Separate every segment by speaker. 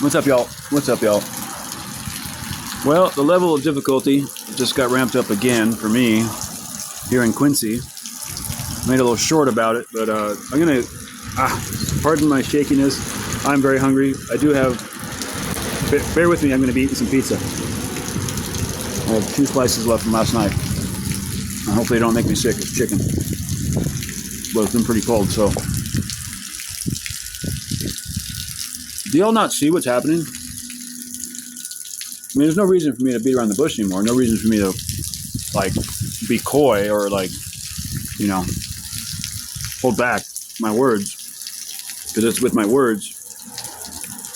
Speaker 1: What's up, y'all? What's up, y'all? Well, the level of difficulty just got ramped up again for me here in Quincy. Made a little short about it, but I'm gonna, pardon my shakiness. I'm very hungry. I do have, bear with me, I'm gonna be eating some pizza. I have 2 slices left from last night. And hopefully they don't make me sick. It's chicken. But it's been pretty cold, so. Do y'all not see what's happening? I mean, there's no reason for me to beat around the bush anymore. No reason for me to, like, be coy or, like, you know, hold back my words. Because it's with my words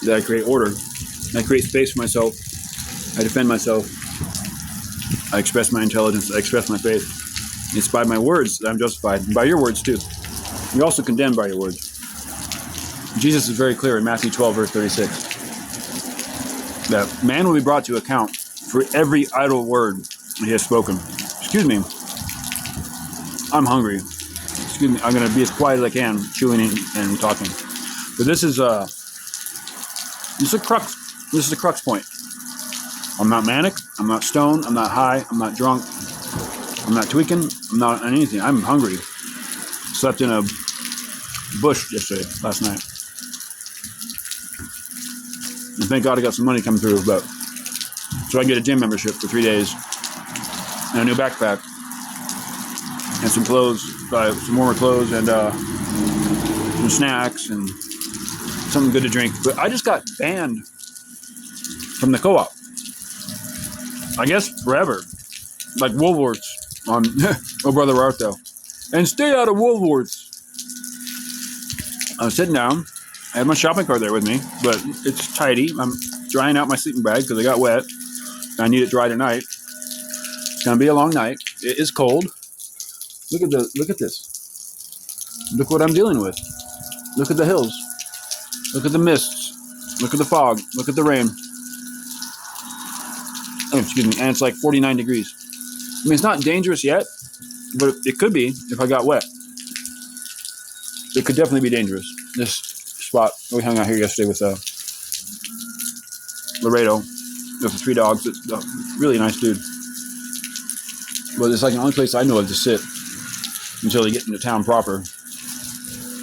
Speaker 1: that I create order. I create space for myself. I defend myself. I express my intelligence. I express my faith. It's by my words that I'm justified. And by your words, too. You're also condemned by your words. Jesus is very clear in Matthew 12, verse 36. That man will be brought to account for every idle word he has spoken. Excuse me. I'm hungry. Excuse me. I'm going to be as quiet as I can, chewing and talking. But this is a crux. This is a crux point. I'm not manic. I'm not stoned. I'm not high. I'm not drunk. I'm not tweaking. I'm not on anything. I'm hungry. Slept in a bush last night. And thank God I got some money coming through, but so I can get a gym membership for 3 days and a new backpack and some clothes, some warmer clothes and some snacks and something good to drink. But I just got banned from the co-op. I guess forever, like Woolworths on Oh Brother Art though, and stay out of Woolworths. I was sitting down. I had my shopping cart there with me, but it's tidy. I'm drying out my sleeping bag because I got wet. I need it dry tonight. It's gonna be a long night. It is cold. Look at this. Look what I'm dealing with. Look at the hills. Look at the mists. Look at the fog. Look at the rain. Oh, excuse me. And it's like 49 degrees. I mean, it's not dangerous yet, but it could be if I got wet. It could definitely be dangerous. This spot we hung out here yesterday with Laredo with the 3 dogs. It's a really nice dude, but it's like the only place I know of to sit until they get into town proper.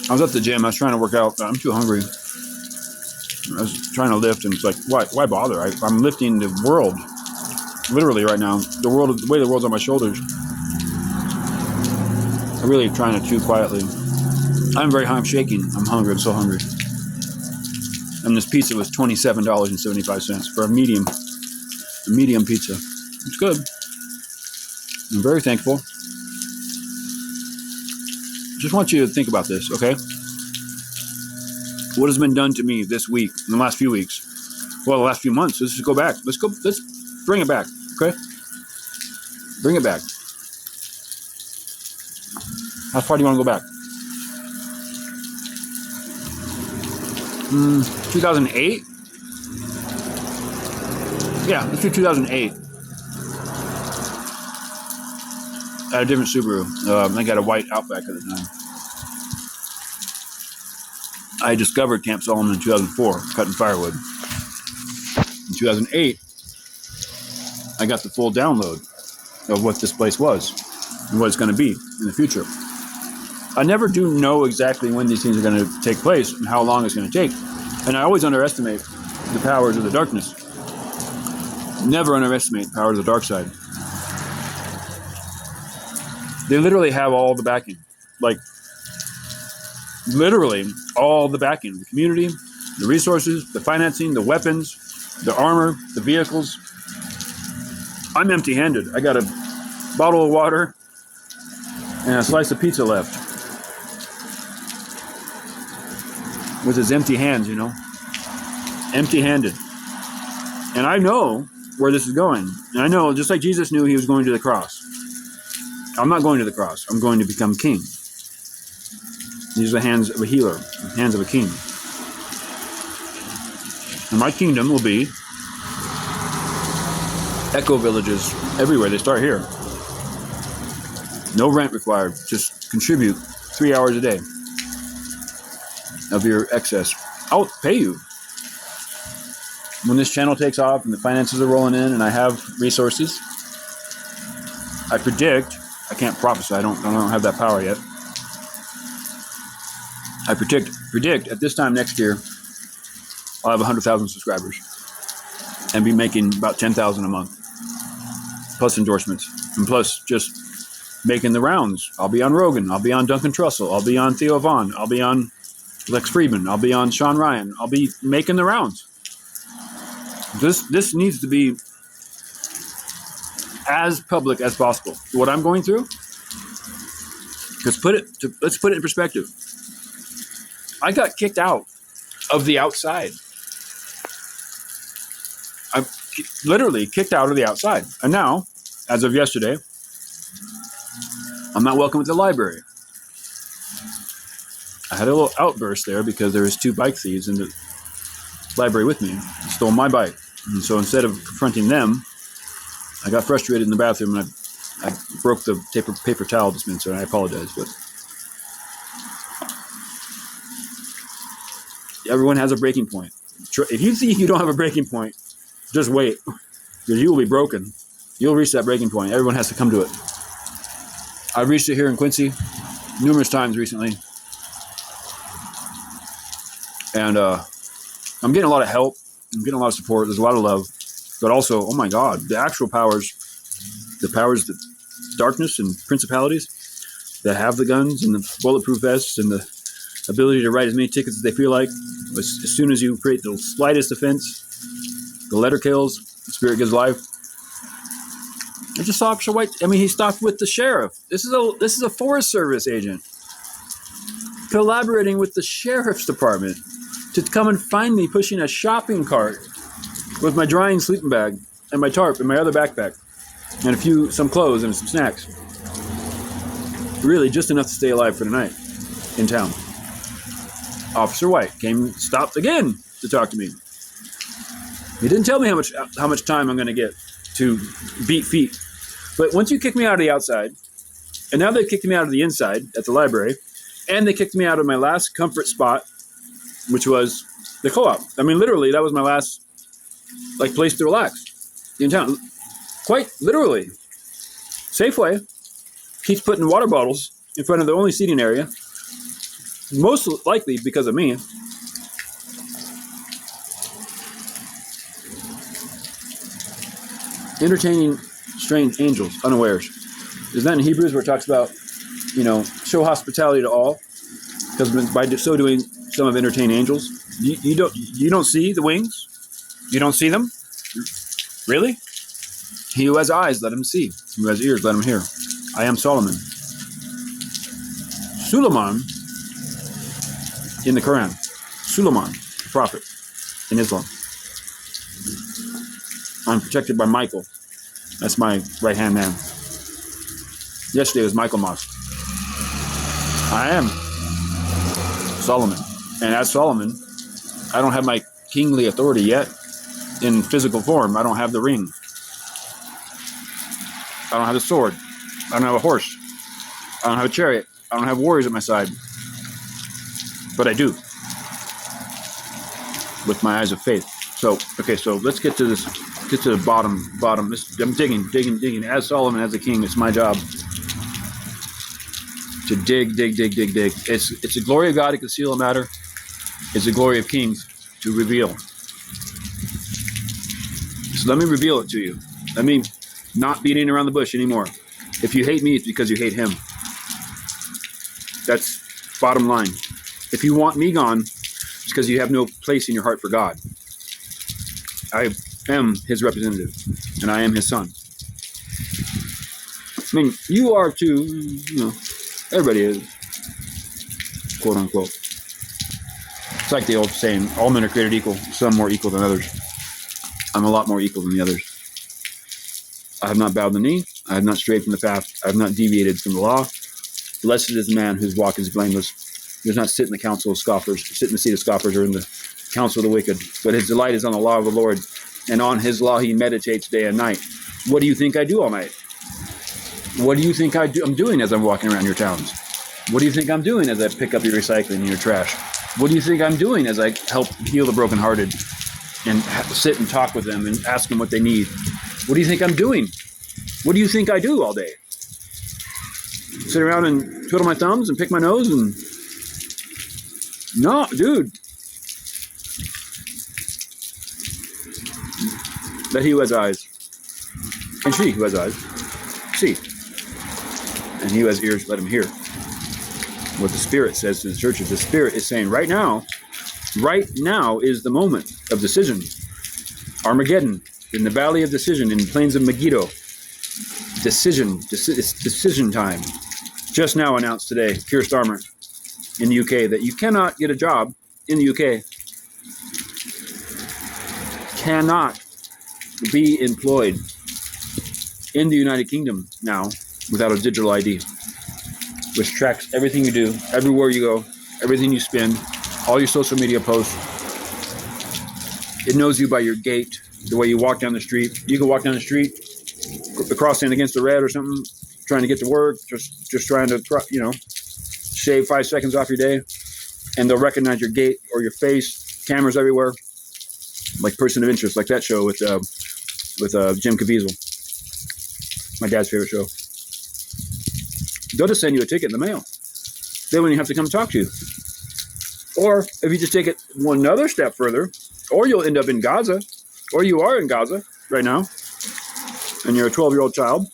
Speaker 1: I was at the gym. I was trying to work out, but I'm too hungry. I was trying to lift, and it's like, why bother? I'm lifting the world literally right now. The way the world's on my shoulders. I'm really trying to chew quietly. I'm very hungry. I'm shaking. I'm hungry. I'm so hungry. And this pizza was $27.75 for a medium pizza. It's good. I'm very thankful. Just want you to think about this, okay? What has been done to me this week, in the last few weeks? Well, the last few months. Let's just go back. Let's bring it back, okay? Bring it back. How far do you want to go back? 2008? Yeah, let's do 2008. I had a different Subaru. I got a white Outback at the time. I discovered Camp Solomon in 2004, cutting firewood. In 2008, I got the full download of what this place was and what it's going to be in the future. I never do know exactly when these things are going to take place and how long it's going to take. And I always underestimate the powers of the darkness. Never underestimate the powers of the dark side. They literally have all the backing. Like, literally all the backing. The community, the resources, the financing, the weapons, the armor, the vehicles. I'm empty-handed. I got a bottle of water and a slice of pizza left. With his empty hands, you know, empty-handed. And I know where this is going. And I know, just like Jesus knew he was going to the cross. I'm not going to the cross. I'm going to become king. These are the hands of a healer, the hands of a king. And my kingdom will be echo villages everywhere. They start here. No rent required. Just contribute 3 hours a day of your excess. I'll pay you. when this channel takes off and the finances are rolling in and I have resources, I predict, I can't prophesy, I don't have that power yet. I predict at this time next year, I'll have 100,000 subscribers and be making about 10,000 a month, plus endorsements, and plus just making the rounds. I'll be on Rogan, I'll be on Duncan Trussell, I'll be on Theo Vaughn, I'll be on Lex Friedman, I'll be on Sean Ryan, I'll be making the rounds. This needs to be as public as possible. What I'm going through, let's put it in perspective. I got kicked out of the outside. I'm literally kicked out of the outside. And now, as of yesterday, I'm not welcome at the library. I had a little outburst there because there was 2 bike thieves in the library with me, stole my bike. And so instead of confronting them, I got frustrated in the bathroom and I broke the paper towel dispenser, and I apologize. But everyone has a breaking point. If you think you don't have a breaking point, just wait, because you will be broken. You'll reach that breaking point. Everyone has to come to it. I've reached it here in Quincy numerous times recently. And I'm getting a lot of help. I'm getting a lot of support. There's a lot of love. But also, oh my God, the actual powers, the darkness and principalities that have the guns and the bulletproof vests and the ability to write as many tickets as they feel like. As soon as you create the slightest offense, the letter kills, the spirit gives life. I just saw Officer White. I mean, he stopped with the sheriff. This is a Forest Service agent collaborating with the sheriff's department to come and find me pushing a shopping cart with my drying sleeping bag and my tarp and my other backpack and some clothes and some snacks. Really, just enough to stay alive for the night in town. Officer White stopped again to talk to me. He didn't tell me how much time I'm going to get to beat feet. But once you kick me out of the outside, and now they've kicked me out of the inside at the library, and they kicked me out of my last comfort spot, which was the co-op. I mean, literally, that was my last place to relax in town. Quite literally. Safeway keeps putting water bottles in front of the only seating area, most likely because of me. Entertaining strange angels, unawares. Isn't that in Hebrews where it talks about, show hospitality to all? Because by so doing, some have entertained angels. You don't see the wings? You don't see them? Really? He who has eyes, let him see. He who has ears, let him hear. I am Solomon. Suleiman in the Quran. Suleiman, the prophet in Islam. I'm protected by Michael. That's my right-hand man. Yesterday was Michael Moss. I am Solomon. And as Solomon, I don't have my kingly authority yet in physical form. I don't have the ring. I don't have the sword. I don't have a horse. I don't have a chariot. I don't have warriors at my side. But I do. With my eyes of faith. So let's get to this. Get to the bottom. I'm digging. As Solomon, as a king, it's my job to dig. It's the glory of God to conceal a matter. It's the glory of kings to reveal. So let me reveal it to you. Let me not beating around the bush anymore. If you hate me, it's because you hate him. That's bottom line. If you want me gone, it's because you have no place in your heart for God. I am his representative, and I am his son. I mean, you are too, everybody is, quote unquote. It's like the old saying, all men are created equal, some more equal than others. I'm a lot more equal than the others. I have not bowed the knee. I have not strayed from the path. I have not deviated from the law. Blessed is the man whose walk is blameless. He does not sit in the council of scoffers, sit in the seat of scoffers or in the counsel of the wicked. But his delight is on the law of the Lord, and on his law he meditates day and night. What do you think I do all night? What do you think I'm doing as I'm walking around your towns? What do you think I'm doing as I pick up your recycling and your trash? What do you think I'm doing as I help heal the brokenhearted? and sit and talk with them and ask them what they need. What do you think I'm doing? What do you think I do all day? Sit around and twiddle my thumbs and pick my nose and... No, dude. Let he who has eyes, and she who has eyes, see. And he who has ears, let him hear. What the Spirit says to the churches. The Spirit is saying right now is the moment of decision. Armageddon, in the valley of decision, in the plains of Megiddo. It's decision time. Just now announced today, Keir Starmer in the UK, that you cannot get a job in the UK. Cannot be employed in the United Kingdom now without a digital ID, which tracks everything you do, everywhere you go, everything you spend, all your social media posts. It knows you by your gait, the way you walk down the street. You can walk down the street, crossing against the red or something, trying to get to work, just trying to, shave 5 seconds off your day, and they'll recognize your gait or your face. Cameras everywhere, like Person of Interest, like that show with Jim Caviezel, my dad's favorite show. They'll just send you a ticket in the mail. They won't even have to come talk to you. Or if you just take it one other step further, or you'll end up in Gaza, or you are in Gaza right now, and you're a 12-year-old child,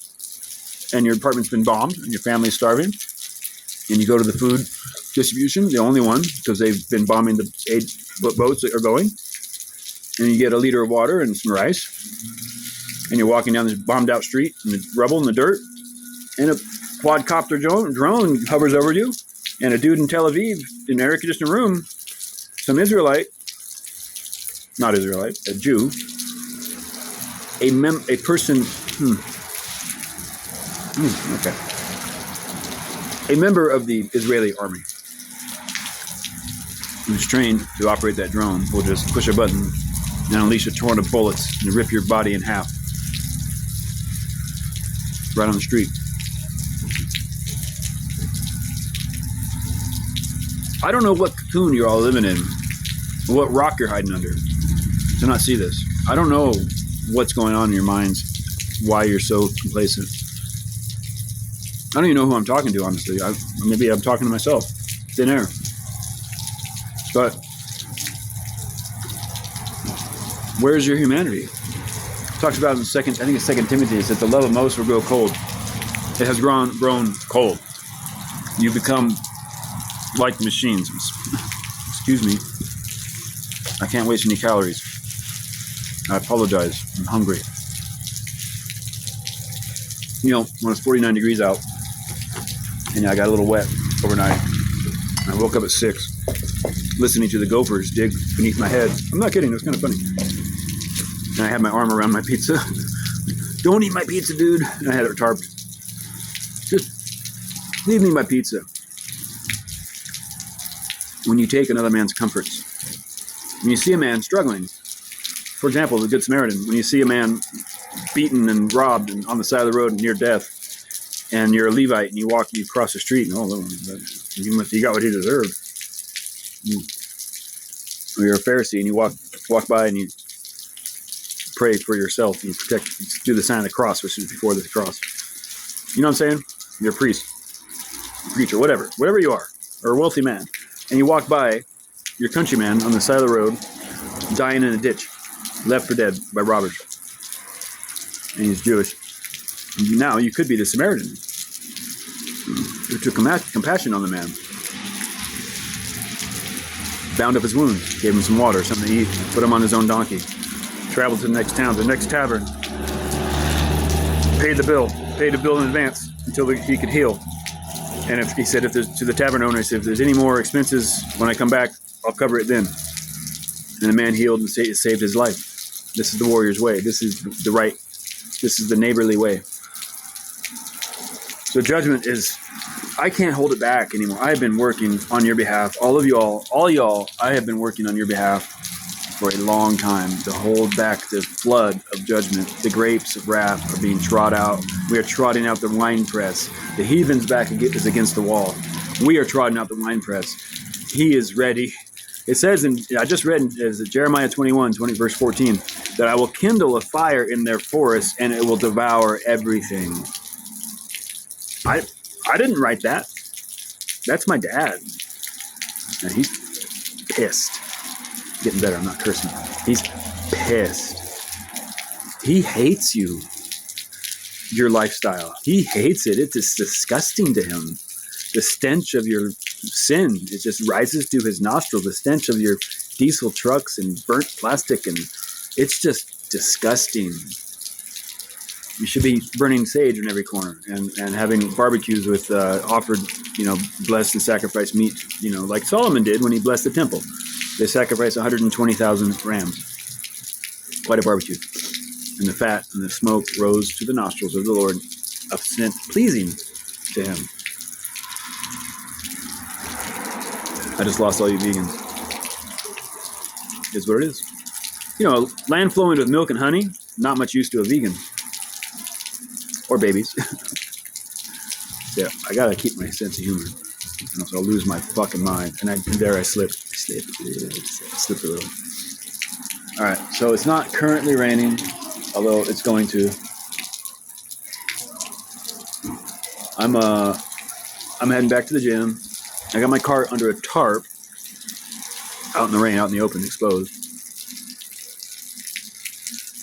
Speaker 1: and your apartment's been bombed, and your family's starving, and you go to the food distribution, the only one, because they've been bombing the aid boats that are going, and you get a liter of water and some rice, and you're walking down this bombed-out street in the rubble and the dirt, and a quadcopter drone hovers over you, and a dude in Tel Aviv, in an air-conditioned room, some Israelite, not Israelite, a Jew, a person, okay. A member of the Israeli army who's trained to operate that drone will just push a button and unleash a torrent of bullets and rip your body in half right on the street. I don't know what cocoon you're all living in, what rock you're hiding under to not see this. I don't know what's going on in your minds, why you're so complacent. I don't even know who I'm talking to, honestly. Maybe I'm talking to myself. Thin air. But where's your humanity? It talks about in Second Timothy, it says the love of most will grow cold. It has grown cold. You become like the machines. Excuse me. I can't waste any calories. I apologize. I'm hungry. When it's 49 degrees out, and I got a little wet overnight, I woke up at 6, listening to the gophers dig beneath my head. I'm not kidding. It was kind of funny. And I had my arm around my pizza. Don't eat my pizza, dude. And I had it tarped. Just leave me my pizza. When you take another man's comforts, when you see a man struggling, for example, the Good Samaritan, when you see a man beaten and robbed and on the side of the road near death, and you're a Levite and you cross the street, and he got what he deserved. Or you're a Pharisee and you walk by and you pray for yourself and you do the sign of the cross, which is before the cross. You know what I'm saying? You're a priest, a preacher, whatever you are, or a wealthy man, and you walk by your countryman on the side of the road, dying in a ditch, left for dead by robbers, and he's Jewish. Now you could be the Samaritan who took compassion on the man, bound up his wounds, gave him some water, something to eat, put him on his own donkey, traveled to the next town, the next tavern, paid the bill in advance until he could heal. And if he said, to the tavern owner, he said, if there's any more expenses when I come back, I'll cover it then. And the man healed and saved his life. This is the warrior's way. This is the neighborly way. So judgment is, I can't hold it back anymore. I have been working on your behalf. All y'all, I have been working on your behalf for a long time to hold back the flood of judgment. The grapes of wrath are being trod out. We are trotting out the winepress. The heathen's back is against the wall. We are trotting out the winepress. He is ready. It says, I just read is Jeremiah 21, verse 14, that I will kindle a fire in their forests and it will devour everything. I didn't write that. That's my dad. And he's pissed. Getting better, I'm not cursing. He's pissed. He hates you. Your lifestyle. He hates it. It's disgusting to him. The stench of your sin, it just rises to his nostrils. The stench of your diesel trucks and burnt plastic, and it's just disgusting. You should be burning sage in every corner and having barbecues with offered, blessed and sacrificed meat, like Solomon did when he blessed the temple. They sacrificed 120,000 rams. Quite a barbecue. And the fat and the smoke rose to the nostrils of the Lord, a scent pleasing to him. I just lost all you vegans. Is what it is. Land flowing with milk and honey, not much use to a vegan. Or babies. Yeah, I gotta keep my sense of humor. Else I'll lose my fucking mind. And there I slip. I slipped a little. Alright, so it's not currently raining. Although it's going to. I'm heading back to the gym. I got my car under a tarp, out in the rain, out in the open, exposed.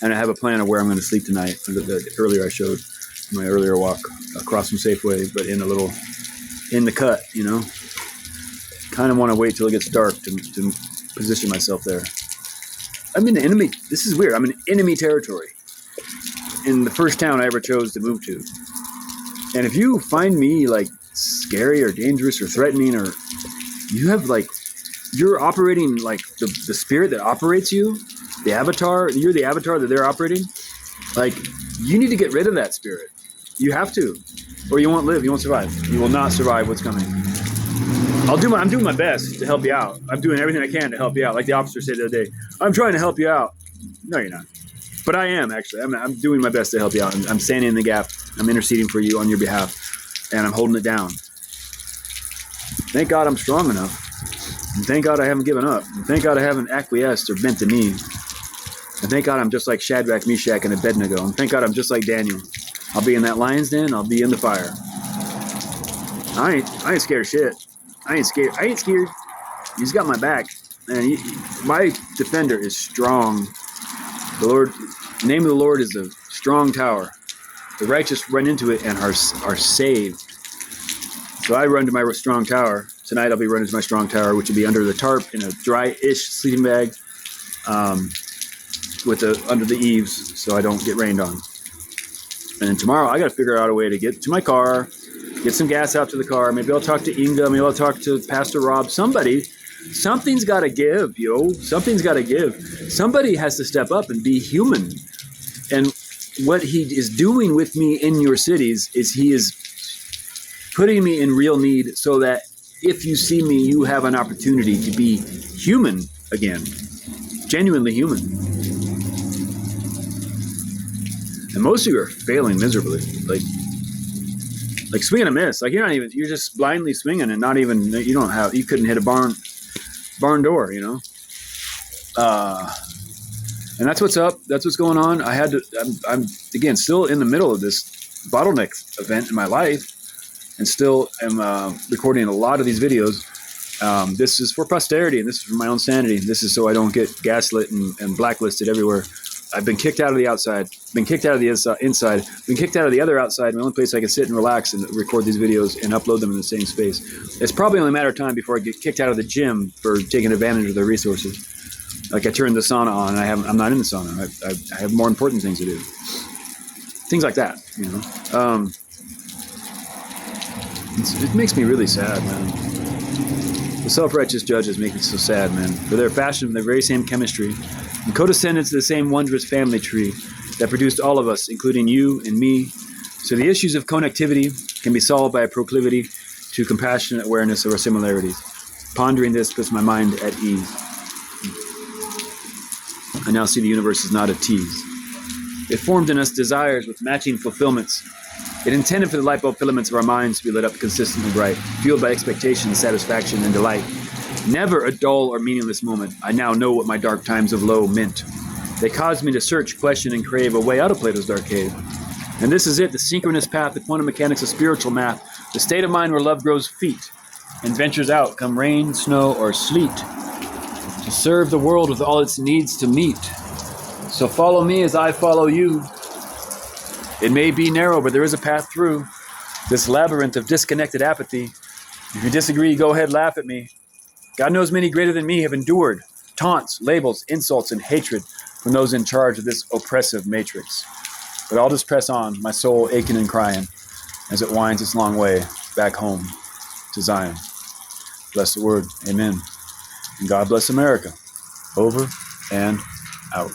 Speaker 1: And I have a plan of where I'm going to sleep tonight. Earlier I showed my earlier walk across from Safeway, but in the cut, Kind of want to wait till it gets dark to position myself there. I'm in enemy. This is weird. I'm in enemy territory. In the first town I ever chose to move to. And if you find me scary or dangerous or threatening, or you have you're operating the spirit that operates you, the avatar, you're the avatar that they're operating, you need to get rid of that spirit. You have to, or you won't live, you won't survive. You will not survive what's coming. I'm doing my best to help you out. I'm doing everything I can to help you out. Like the officer said the other day, I'm trying to help you out. No, you're not. But I am, actually. I'm doing my best to help you out. I'm standing in the gap. I'm interceding for you on your behalf. And I'm holding it down. Thank God I'm strong enough. And thank God I haven't given up. And thank God I haven't acquiesced or bent the knee. And thank God I'm just like Shadrach, Meshach, and Abednego. And thank God I'm just like Daniel. I'll be in that lion's den. I'll be in the fire. I ain't scared of shit. I ain't scared. He's got my back. And my defender is strong. The name of the Lord is a strong tower. The righteous run into it and are saved. So I run to my strong tower. Tonight I'll be running to my strong tower, which will be under the tarp in a dry-ish sleeping bag, under the eaves, so I don't get rained on. And then tomorrow I got to figure out a way to get to my car, get some gas out to the car. Maybe I'll talk to Inga. Maybe I'll talk to Pastor Rob. Something's got to give, yo. Something's got to give. Somebody has to step up and be human. And what he is doing with me in your cities is he is putting me in real need so that if you see me, you have an opportunity to be human again. Genuinely human. And most of you are failing miserably. Like swing and a miss. You're just blindly swinging and not even, you couldn't hit a barn door, And that's what's up. That's what's going on. I'm again, still in the middle of this bottleneck event in my life and still am recording a lot of these videos. This is for posterity and this is for my own sanity. This is so I don't get gaslit and blacklisted everywhere. I've been kicked out of the outside, been kicked out of the inside, been kicked out of the other outside. The only place I can sit and relax and record these videos and upload them in the same space. It's probably only a matter of time before I get kicked out of the gym for taking advantage of their resources. Like I turned the sauna on and I'm not in the sauna. I have more important things to do. Things like that, It makes me really sad, man. The self-righteous judges make me so sad, man. For they're fashioned from the very same chemistry and co-descendants of the same wondrous family tree that produced all of us, including you and me. So the issues of connectivity can be solved by a proclivity to compassionate awareness of our similarities. Pondering this puts my mind at ease. I now see the universe is not a tease. It formed in us desires with matching fulfillments. It intended for the light bulb filaments of our minds to be lit up consistently bright, fueled by expectation, satisfaction, and delight. Never a dull or meaningless moment. I now know what my dark times of low meant. They caused me to search, question, and crave a way out of Plato's dark cave. And this is it, the synchronous path, the quantum mechanics of spiritual math, the state of mind where love grows feet and ventures out, come rain, snow, or sleet, to serve the world with all its needs to meet. So follow me as I follow you. It may be narrow, but there is a path through this labyrinth of disconnected apathy. If you disagree, go ahead, laugh at me. God knows many greater than me have endured taunts, labels, insults, and hatred from those in charge of this oppressive matrix. But I'll just press on, my soul aching and crying, as it winds its long way back home to Zion. Bless the word. Amen. And God bless America. Over and out.